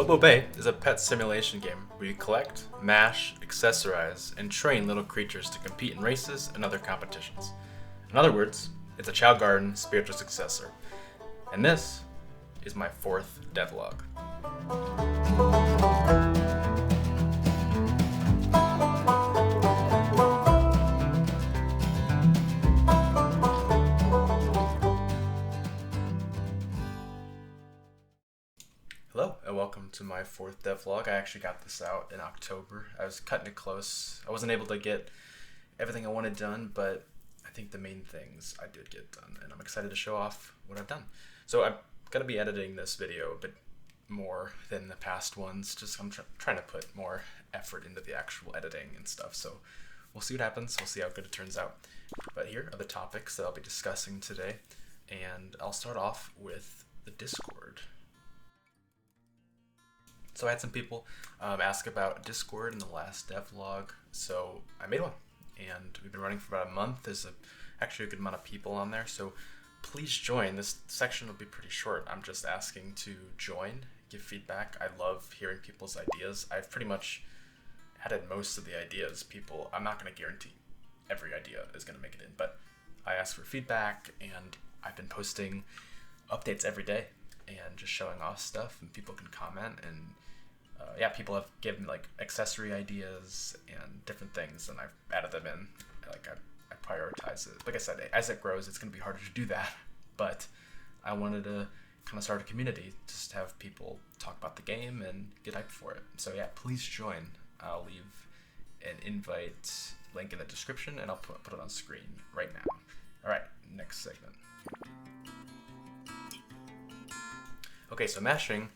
Bobo Bay is a pet simulation game where you collect, mash, accessorize, and train little creatures to compete in races and other competitions. In other words, it's a Chao Garden spiritual successor. And this is my fourth devlog. Hello, and welcome to my fourth devlog. I actually got this out in October. I was cutting it close. I wasn't able to get everything I wanted done, but I think the main things I did get done, and I'm excited to show off what I've done. So I'm going to be editing this video a bit more than the past ones. Just I'm trying to put more effort into the actual editing and stuff. So we'll see what happens. We'll see how good it turns out. But here are the topics that I'll be discussing today, and I'll start off with the Discord. So I had some people ask about Discord in the last devlog, so I made one, and we've been running for about a month. There's actually a good amount of people on there, so please join. This section will be pretty short. I'm just asking to join, give feedback. I love hearing people's ideas. I've pretty much added most of the ideas. I'm not going to guarantee every idea is going to make it in, but I ask for feedback, and I've been posting updates every day and just showing off stuff, and people can comment, and people have given like accessory ideas and different things, and I've added them in. I prioritize it. Like I said, as it grows, it's going to be harder to do that, but I wanted to kind of start a community, just to have people talk about the game and get hyped for it. So yeah, please join. I'll leave an invite link in the description, and I'll put it on screen right now. All right, next segment. Okay, so mashing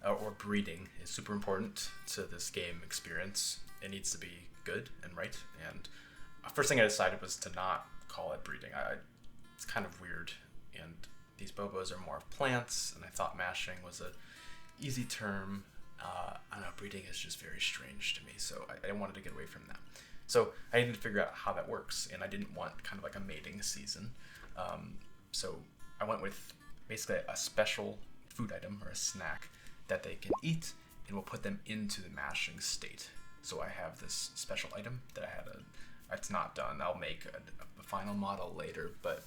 or breeding is super important to this game experience. It needs to be good and right. And first thing I decided was to not call it breeding. It's kind of weird, and these Bobos are more of plants, and I thought mashing was a easy term. I don't know, breeding is just very strange to me, so I wanted to get away from that. So I needed to figure out how that works, and I didn't want kind of like a mating season. So I went with basically a special food item or a snack that they can eat, and we'll put them into the mashing state. So I have this special item that it's not done. I'll make a final model later, but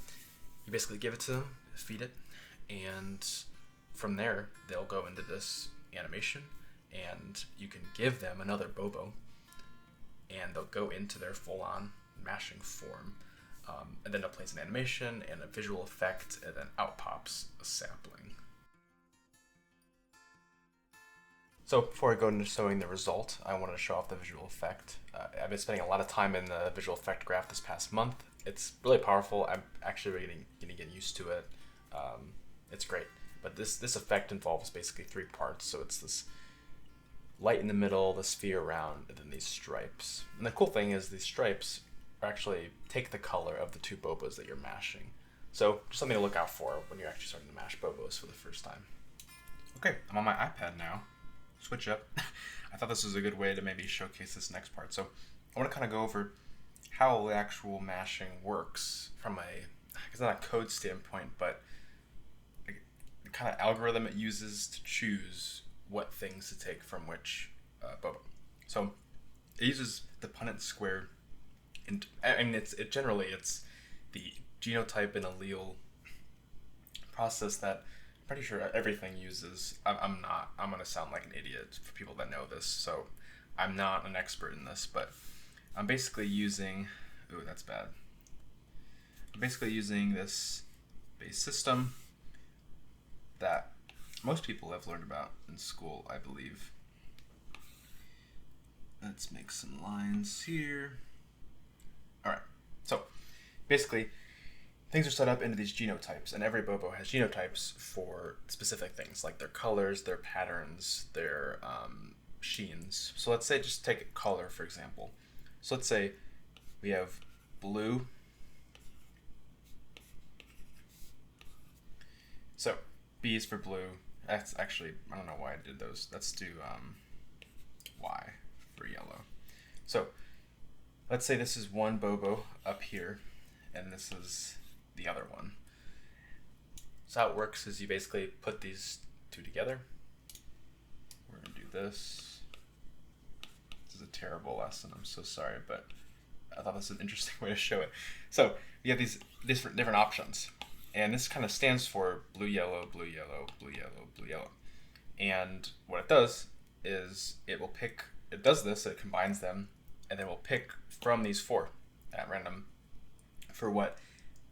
you basically give it to them, feed it, and from there they'll go into this animation, and you can give them another Bobo, and they'll go into their full-on mashing form, and then it plays an animation and a visual effect, and then out pops a sapling. So before I go into showing the result, I wanted to show off the visual effect. I've been spending a lot of time in the visual effect graph this past month. It's really powerful. I'm actually really going to get used to it. It's great. But this effect involves basically three parts. So it's this light in the middle, the sphere around, and then these stripes. And the cool thing is these stripes actually take the color of the two Bobos that you're mashing. So just something to look out for when you're actually starting to mash Bobos for the first time. Okay, I'm on my iPad now. Switch up. I thought this was a good way to maybe showcase this next part. So I want to kind of go over how the actual mashing works from it's not a code standpoint, but the kind of algorithm it uses to choose what things to take from which Bobo. So it uses the Punnett square, and it's the genotype and allele process that I'm pretty sure everything uses. I'm going to sound like an idiot for people that know this, so I'm not an expert in this, but I'm basically using, that's bad. I'm basically using this base system that most people have learned about in school, I believe. Let's make some lines here. All right, so basically, things are set up into these genotypes, and every Bobo has genotypes for specific things, like their colors, their patterns, their sheens. So let's say, just take color, for example. So let's say we have blue. So B is for blue. That's actually, I don't know why I did those. Let's do Y for yellow. So let's say this is one Bobo up here, and this is the other one. So how it works is you basically put these two together. We're going to this. This is a terrible lesson. I'm so sorry, but I thought this was an interesting way to show it. So you have these different options, and this kind of stands for blue, yellow, blue, yellow, blue, yellow, blue, yellow. And what it does is it does this, it combines them, and then will pick from these 4 at random for what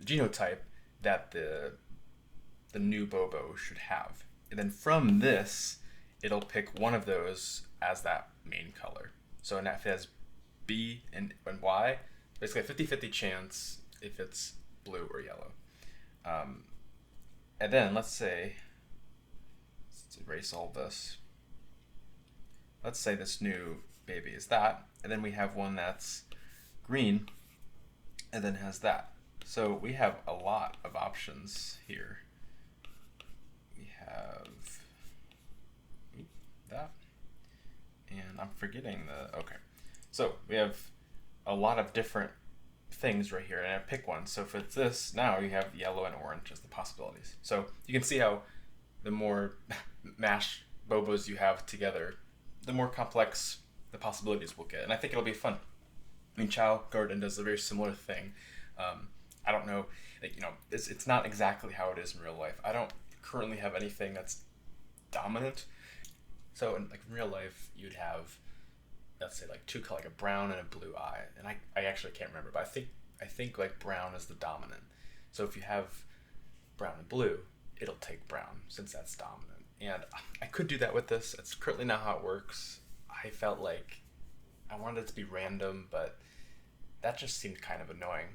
genotype that the new Bobo should have. And then from this, it'll pick one of those as that main color. So if it has B and Y, basically a 50-50 chance if it's blue or yellow. And then let's erase all this. Let's say this new baby is that, and then we have one that's green and then has that. So we have a lot of options here. We have that, and I'm forgetting okay. So we have a lot of different things right here, and I pick one. So for this, now you have yellow and orange as the possibilities. So you can see how the more mashed Bobos you have together, the more complex the possibilities will get, and I think it'll be fun. I mean, Chao Garden does a very similar thing. I don't know, it's not exactly how it is in real life. I don't currently have anything that's dominant. So in real life, you'd have, let's say, two colors, like a brown and a blue eye, and I actually can't remember, but I think brown is the dominant. So if you have brown and blue, it'll take brown since that's dominant. And I could do that with this. It's currently not how it works. I felt like I wanted it to be random, but that just seemed kind of annoying.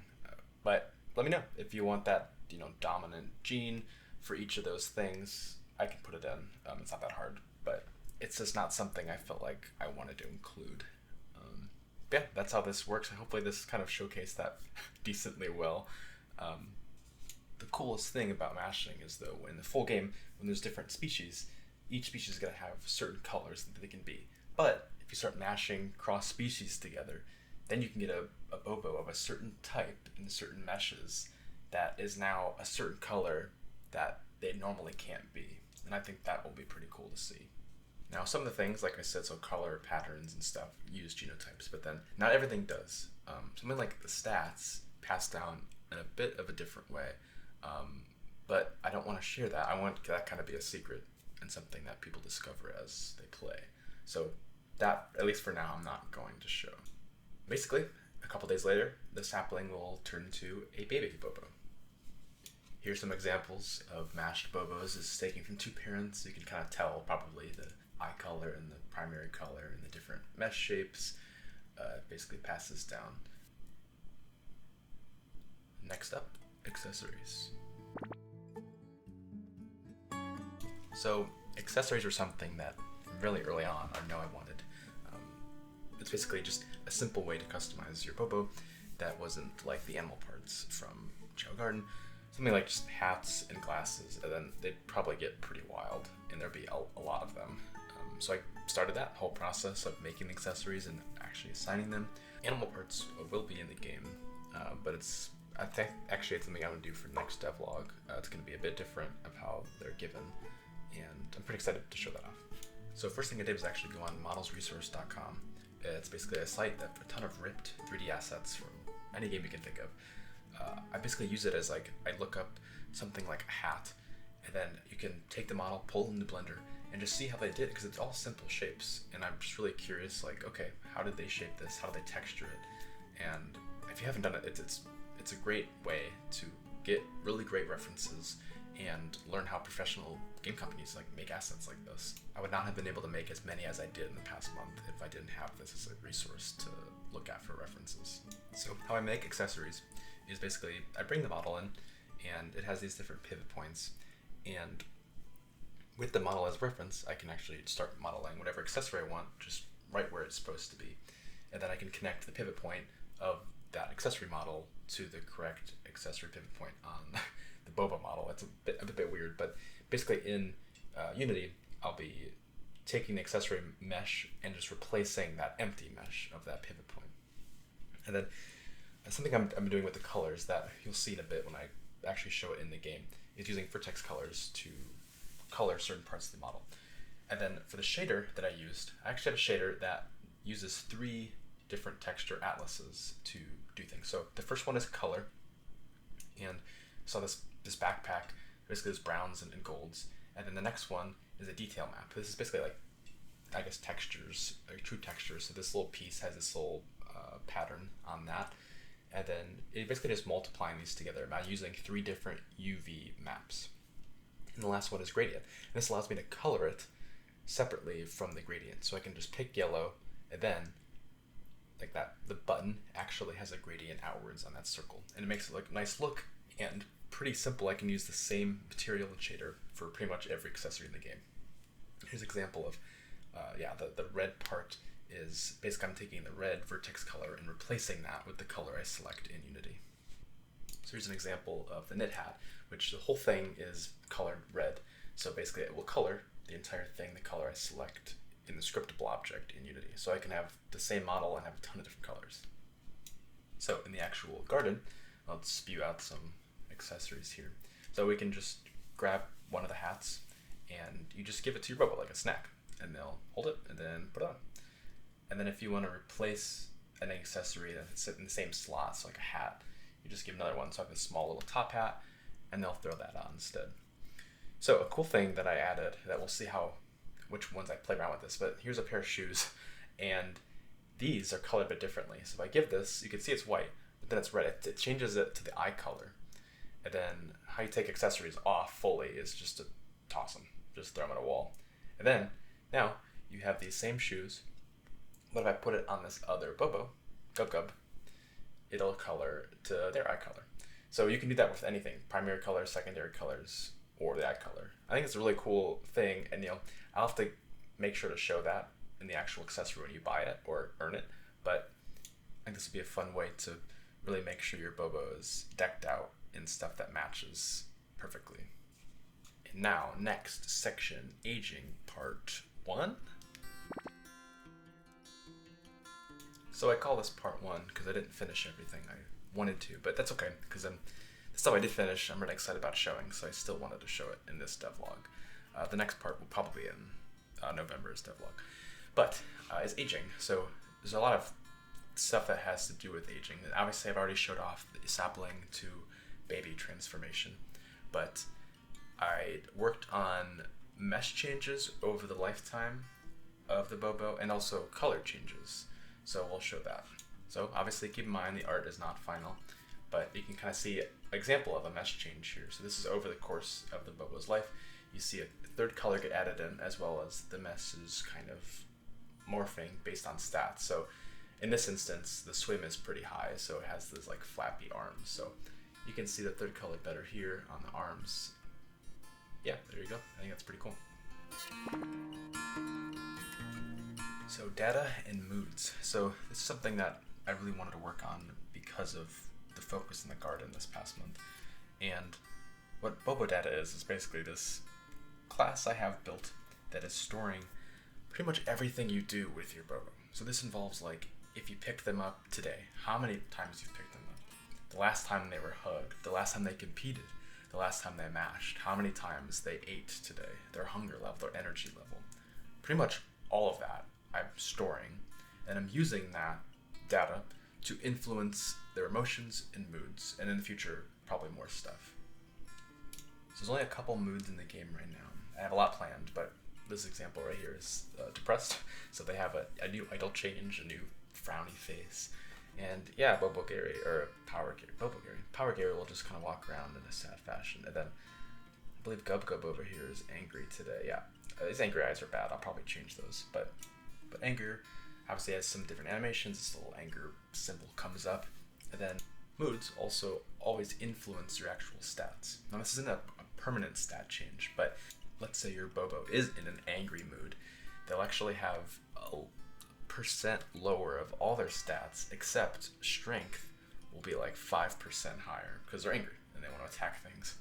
But let me know if you want that, dominant gene for each of those things. I can put it in. It's not that hard, but it's just not something I felt like I wanted to include. Yeah, that's how this works. Hopefully this kind of showcased that decently well. The coolest thing about mashing is, though, in the full game, when there's different species, each species is going to have certain colors that they can be. But if you start mashing cross-species together, then you can get a Bobo of a certain type in certain meshes that is now a certain color that they normally can't be. And I think that will be pretty cool to see. Now, some of the things, like I said, so color patterns and stuff, use genotypes, but then not everything does. Something like the stats pass down in a bit of a different way. But I don't want to share that. I want that kind of be a secret and something that people discover as they play. So that, at least for now, I'm not going to show. Basically, a couple days later, the sapling will turn into a baby Bobo. Here's some examples of mashed Bobos. This is taken from 2 parents. You can kind of tell probably the eye color and the primary color and the different mesh shapes. Basically passes down. Next up, accessories. So accessories are something that really early on I know I wanted. It's basically just a simple way to customize your Bobo that wasn't like the animal parts from Chao Garden. Something like just hats and glasses, and then they'd probably get pretty wild, and there'd be a lot of them. So I started that whole process of making accessories and actually assigning them. Animal parts will be in the game, but I think actually it's something I'm going to do for the next devlog. It's going to be a bit different of how they're given, and I'm pretty excited to show that off. So first thing I did was actually go on modelsresource.com. It's basically a site that for a ton of ripped 3D assets from any game you can think of. I basically use it as I look up something like a hat, and then you can take the model, pull it into Blender, and just see how they did it, because it's all simple shapes. And I'm just really curious, okay, how did they shape this? How did they texture it? And if you haven't done it, it's a great way to get really great references and learn how professional game companies make assets like this. I would not have been able to make as many as I did in the past month if I didn't have this as a resource to look at for references. So how I make accessories is basically I bring the model in, and it has these different pivot points, and with the model as reference, I can actually start modeling whatever accessory I want just right where it's supposed to be, and then I can connect the pivot point of that accessory model to the correct accessory pivot point on the Bobo model. It's a bit weird, but basically in Unity, I'll be taking the accessory mesh and just replacing that empty mesh of that pivot point. And then something I'm doing with the colors that you'll see in a bit when I actually show it in the game is using vertex colors to color certain parts of the model. And then for the shader that I used, I actually have a shader that uses 3 different texture atlases to do things. So the first one is color, and so this backpack basically is browns and golds. And then the next one is a detail map. This is basically like, I guess, textures, like true textures. So this little piece has this little pattern on that. And then it basically just multiplying these together by using 3 different UV maps. And the last one is gradient. And this allows me to color it separately from the gradient. So I can just pick yellow, and then like that, the button actually has a gradient outwards on that circle. And it makes it look nice look and pretty simple. I can use the same material and shader for pretty much every accessory in the game. Here's an example of, the red part is basically I'm taking the red vertex color and replacing that with the color I select in Unity. So here's an example of the knit hat, which the whole thing is colored red. So basically it will color the entire thing, the color I select in the scriptable object in Unity. So I can have the same model and have a ton of different colors. So in the actual garden, I'll spew out some accessories here. So we can just grab one of the hats and you just give it to your Bobo like a snack, and they'll hold it and then put it on. And then if you want to replace an accessory that's sit in the same slot, so like a hat, you just give another one. So I have a small little top hat, and they'll throw that on instead. So a cool thing that I added that we'll see which ones I play around with this, but here's a pair of shoes, and these are colored a bit differently. So if I give this, you can see it's white, but then it's red. It changes it to the eye color. And then how you take accessories off fully is just to toss them, just throw them at a wall. And then now you have these same shoes, but if I put it on this other Bobo, Gub, it'll color to their eye color. So you can do that with anything, primary colors, secondary colors, or the eye color. I think it's a really cool thing, and I'll have to make sure to show that in the actual accessory when you buy it or earn it, but I think this would be a fun way to really make sure your Bobo is decked out in stuff that matches perfectly. And now, next section, aging part 1. So I call this part 1 because I didn't finish everything I wanted to, but that's okay, because the stuff I did finish I'm really excited about showing, so I still wanted to show it in this devlog. The next part will probably be in November's devlog. But it's aging, so there's a lot of stuff that has to do with aging. Obviously I've already showed off the sapling to baby transformation, but I worked on mesh changes over the lifetime of the Bobo and also color changes. So we'll show that. So obviously keep in mind the art is not final, but you can kind of see an example of a mesh change here. So this is over the course of the Bobo's life. You see a third color get added in, as well as the mesh is kind of morphing based on stats. So in this instance, the swim is pretty high, so it has this like flappy arms. So you can see the third color better here on the arms. Yeah, there you go. I think that's pretty cool. So data and moods. So this is something that I really wanted to work on because of the focus in the garden this past month. And what Bobo data is basically this class I have built that is storing pretty much everything you do with your Bobo. So this involves like if you pick them up today, how many times you've picked them up, the last time they were hugged, the last time they competed, the last time they mashed, how many times they ate today, their hunger level, their energy level. Pretty much all of that I'm storing, and I'm using that data to influence their emotions and moods, and in the future, probably more stuff. So there's only a couple moods in the game right now. I have a lot planned, but this example right here is depressed. So they have a new idle change, a new frowny face. And yeah, Bobo Gary, or Power Gary will just kind of walk around in a sad fashion. And then I believe Gub over here is angry today. Yeah, his angry eyes are bad. I'll probably change those. But anger obviously has some different animations. This little anger symbol comes up. And then moods also always influence your actual stats. Now this isn't a permanent stat change, but let's say your Bobo is in an angry mood. They'll actually have a percent lower of all their stats, except strength will be like 5% higher because they're angry and they want to attack things.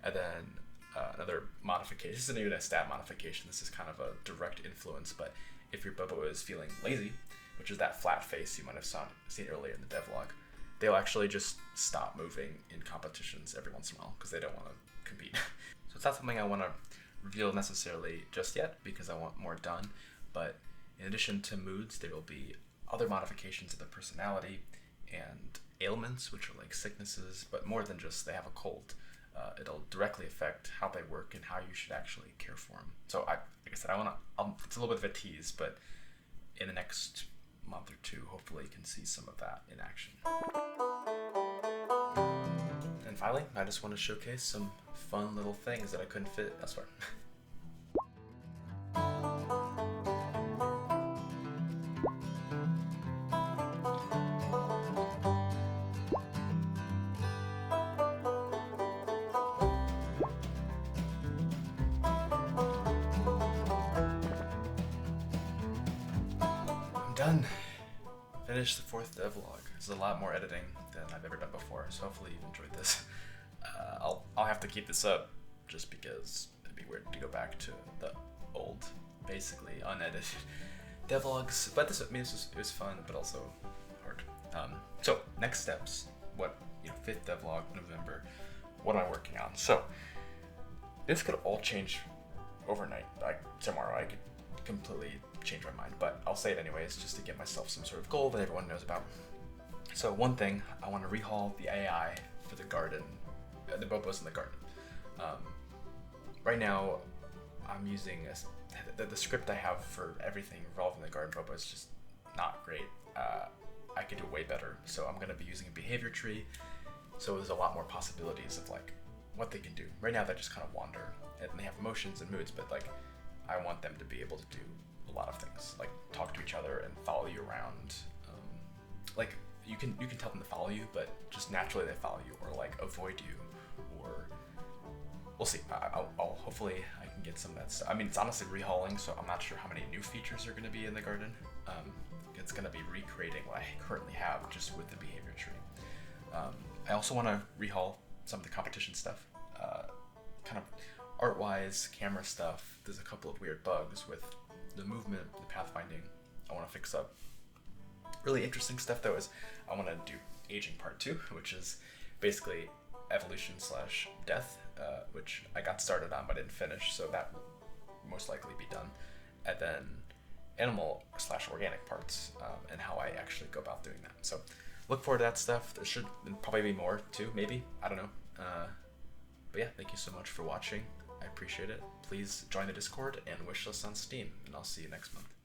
And then another modification, this isn't even a stat modification, this is kind of a direct influence, but if your Bobo is feeling lazy, which is that flat face you might have seen earlier in the devlog, they'll actually just stop moving in competitions every once in a while because they don't want to compete. So it's not something I want to reveal necessarily just yet because I want more done, but in addition to moods, there will be other modifications of the personality and ailments, which are like sicknesses, but more than just they have a cold. It'll directly affect how they work and how you should actually care for them. So like I said, it's a little bit of a tease, but in the next month or two, hopefully you can see some of that in action. And finally, I just want to showcase some fun little things that I couldn't fit elsewhere. Done. Finished the 4th devlog. This is a lot more editing than I've ever done before, so hopefully you've enjoyed this. I'll have to keep this up just because it'd be weird to go back to the old, basically unedited devlogs. But it was fun, but also hard. So next steps. 5th devlog, November. What am I working on? So this could all change overnight. Like tomorrow, I could completely change my mind, but I'll say it anyways just to get myself some sort of goal that everyone knows about. So one thing, I want to rehaul the AI for the garden, the Bobos in the garden. Right now, I'm using the script I have for everything involved in the garden Bobo is just not great. I could do way better, so I'm going to be using a behavior tree, so there's a lot more possibilities of like what they can do. Right now they just kind of wander, and they have emotions and moods, but like I want them to be able to do a lot of things, like talk to each other and follow you around. Like you can tell them to follow you, but just naturally they follow you, or like avoid you, or we'll see. I'll hopefully I can get some of that stuff. I mean, it's honestly rehauling, so I'm not sure how many new features are going to be in the garden. It's going to be recreating what I currently have just with the behavior tree. I also want to rehaul some of the competition stuff, kind of art-wise, camera stuff. There's a couple of weird bugs with the movement, the pathfinding. I want to fix up. Really interesting stuff though is I want to do aging part 2, which is basically evolution/death, which I got started on but didn't finish, so that will most likely be done. And then animal/organic parts, and how I actually go about doing that. So look forward to that stuff. There should probably be more too, maybe. I don't know. But yeah, thank you so much for watching. I appreciate it. Please join the Discord and wish us on Steam, and I'll see you next month.